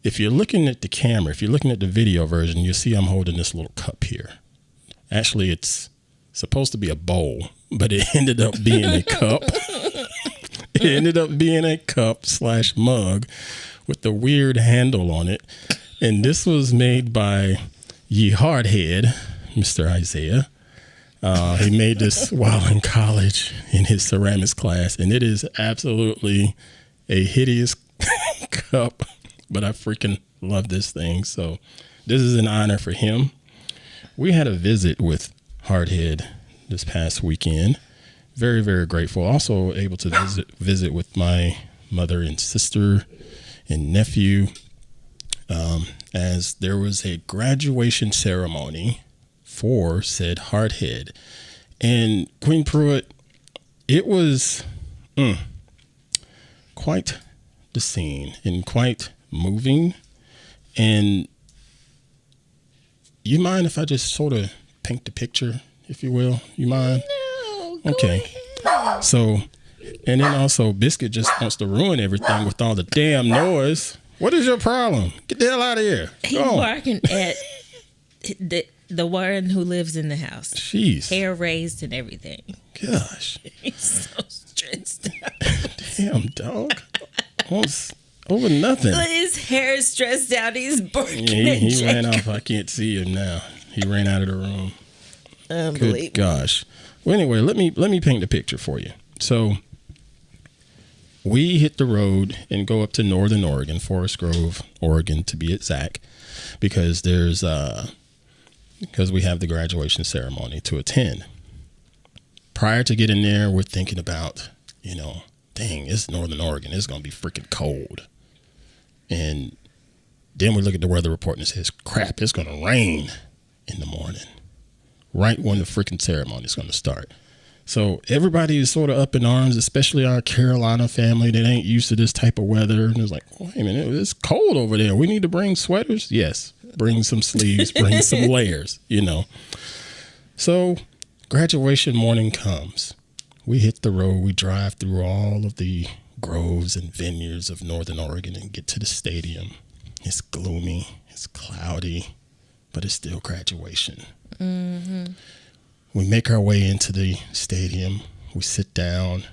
If you're looking at the camera, if you're looking at the video version, you'll see I'm holding this little cup here. Actually, it's supposed to be a bowl, but it ended up being a cup. It ended up being a cup / mug with the weird handle on it. And this was made by ye hardhead, Mr. Isaiah. He made this while in college in his ceramics class, and it is absolutely a hideous cup, but I freaking love this thing. So this is an honor for him. We had a visit with Hardhead this past weekend. Very, very grateful. Also able to visit with my mother and sister and nephew, as there was a graduation ceremony for said Hardhead. And Queen Pruitt, it was quite the scene and quite moving. And you mind if I just sort of paint the picture, if you will? You mind? No, okay. So, and then also Biscuit just wants to ruin everything with all the damn noise. What is your problem? Get the hell out of here. He's barking at the one who lives in the house. Jeez. Hair raised and everything. Gosh. He's so stressed out. Damn, dog. Over nothing. But his hair is stressed out. He's barking. Yeah, he ran off. I can't see him now. He ran out of the room. Unbelievable. Good gosh. Well, anyway, let me paint the picture for you. So we hit the road and go up to Northern Oregon, Forest Grove, Oregon, to be exact, because we have the graduation ceremony to attend. Prior to getting there, we're thinking about, dang, it's Northern Oregon. It's going to be freaking cold. And then we look at the weather report and it says, crap, it's going to rain in the morning, right when the freaking ceremony is going to start. So everybody is sort of up in arms, especially our Carolina family that ain't used to this type of weather. And it's like, wait a minute, it's cold over there. We need to bring sweaters? Yes, bring some sleeves, bring some layers, So graduation morning comes. We hit the road. We drive through all of the groves and vineyards of Northern Oregon and get to the stadium. It's gloomy. It's cloudy, but it's still graduation. Mm-hmm. We make our way into the stadium. We sit down.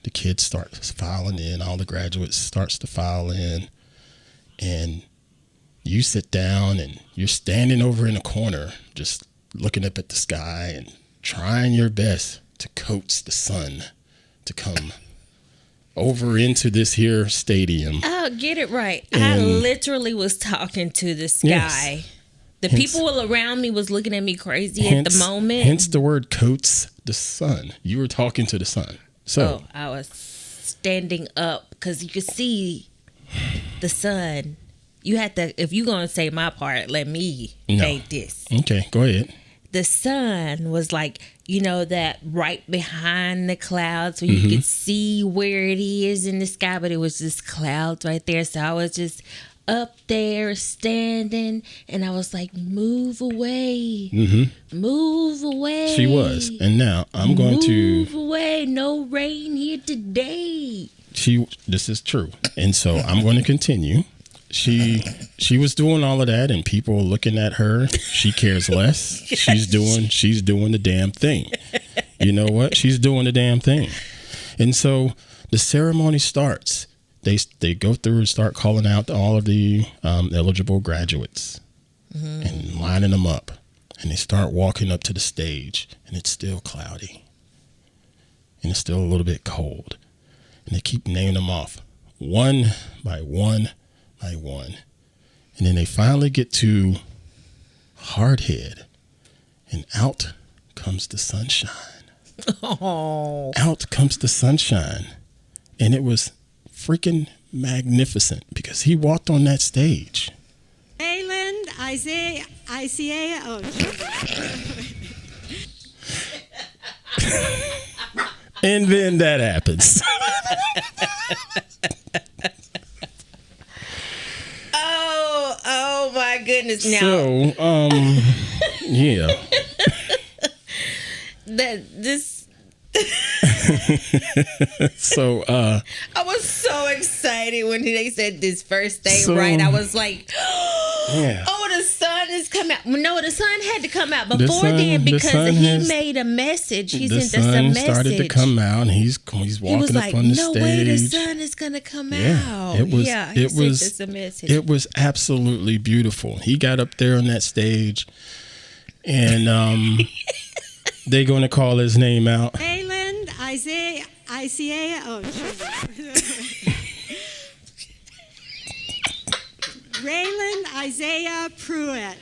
The kids start filing in. All the graduates starts to file in. And you sit down and you're standing over in a corner just looking up at the sky and trying your best to coax the sun to come over into this here stadium. Oh, get it right. I literally was talking to the sky. Yes. The people around me was looking at me crazy at the moment. Hence the word coax the sun. You were talking to the sun. So I was standing up because you could see the sun. You had to, if you're going to say my part, let me paint this. Okay, go ahead. The sun was like, that right behind the clouds where you could see where it is in the sky, but it was just clouds right there. So I was just up there standing and I was like, move away. Mm-hmm. Move away. She was. And now I'm going to move away. No rain here today. This is true. And so I'm going to continue. She was doing all of that and people looking at her. She cares less. She's doing the damn thing. You know what? She's doing the damn thing. And so the ceremony starts. They go through and start calling out all of the eligible graduates and lining them up. And they start walking up to the stage and it's still cloudy. And it's still a little bit cold. And they keep naming them off one by one by one. And then they finally get to Hardhead. And out comes the sunshine. Oh. Out comes the sunshine. And it was freaking magnificent because he walked on that stage. Ayland, Isaiah. Oh. And then that happens. Oh my goodness! Now, so yeah. That this. So I was so excited when they said this first day, So- right? I was like, Yeah. oh, the sun has come out. No, the sun had to come out The before sun- then the because sun he has- made a message. He The sent us a sun message. started to come out, and he's He walking was up like, on the no stage. way the sun is going to come out. It was. Yeah, he it sent was. us a message. It was absolutely beautiful. He got up there on that stage, and they're going to call his name out. Rayland Isaiah. Oh, Rayland Isaiah Pruitt.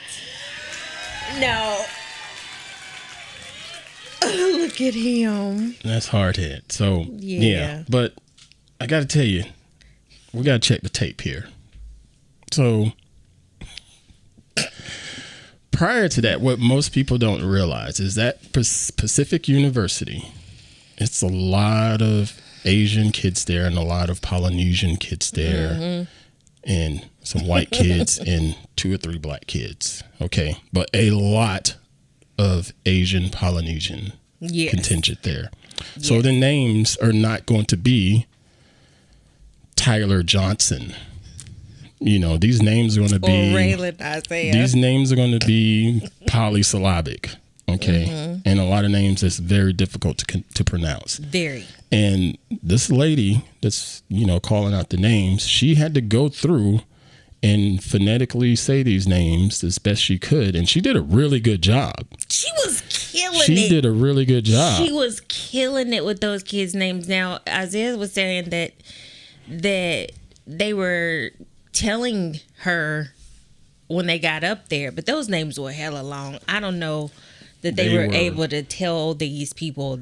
No. Look at him. That's hardhead. So Yeah. but I got to tell you, we got to check the tape here. So prior to that, what most people don't realize is that Pacific University, it's a lot of Asian kids there and a lot of Polynesian kids there, and some white kids and 2 or 3 black kids. Okay, but a lot of Asian Polynesian Yes. contingent there. So the names are not going to be Tyler Johnson. You know, these names are going to Or be Rayland Isaiah. these names are going to be polysyllabic. Okay, and a lot of names that's very difficult to pronounce. Very. And this lady that's, you know, calling out the names, she had to go through and phonetically say these names as best she could. And she did a really good job. She was killing it. She did a really good job. She was killing it with those kids' names. Now, Isaiah was saying that they were telling her when they got up there, but those names were hella long. I don't know that they were able to tell these people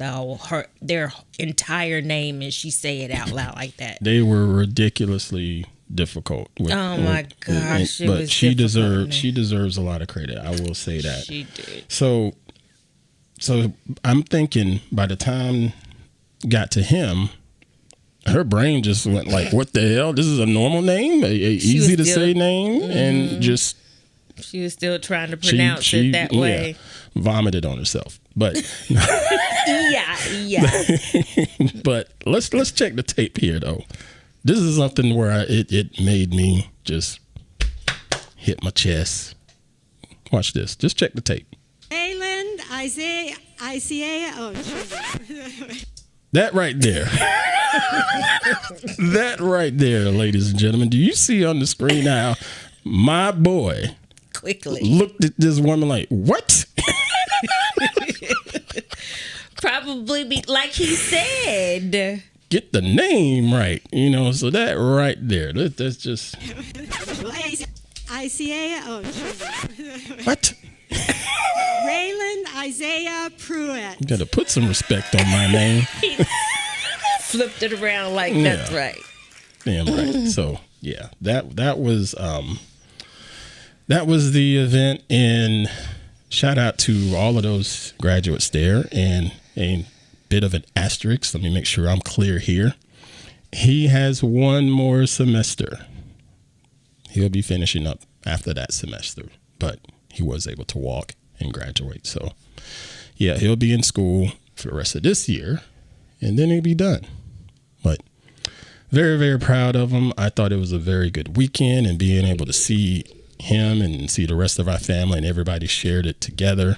their entire name and she say it out loud like that. They were ridiculously difficult. Oh my gosh! But she deserves a lot of credit. I will say that. She did. So I'm thinking by the time got to him, her brain just went like, "What the hell? This is a normal name, a easy to say name," and just she was still trying to pronounce it that way. Vomited on herself, but yeah. but let's check the tape here though. This is something where it made me just hit my chest. Watch this. Just check the tape. Rayland Isaiah. Oh, That right there. That right there, ladies and gentlemen. Do you see on the screen now? My boy Quickly looked at this woman like, what? probably be like he said. Get the name right. You know, so that right there. That's just. Isaiah. Oh, What? Rayland Isaiah Pruitt. You got to put some respect on my name. Flipped it around like Yeah. that's right. Damn right. So yeah, that was the event, and shout out to all of those graduates there. And a bit of an asterisk. Let me make sure I'm clear here. He has one more semester. He'll be finishing up after that semester, but he was able to walk and graduate. So yeah, he'll be in school for the rest of this year, and then he'll be done. But very, very proud of him. I thought it was a very good weekend, and being able to see him and see the rest of our family and everybody shared it together.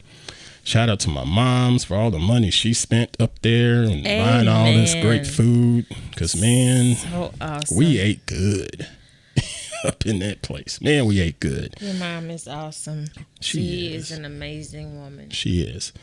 Shout out to my moms for all the money she spent up there and buying all this great food. Because, man, So awesome. we ate good up in that place. Man, we ate good. Your mom is awesome. She is an amazing woman. She is.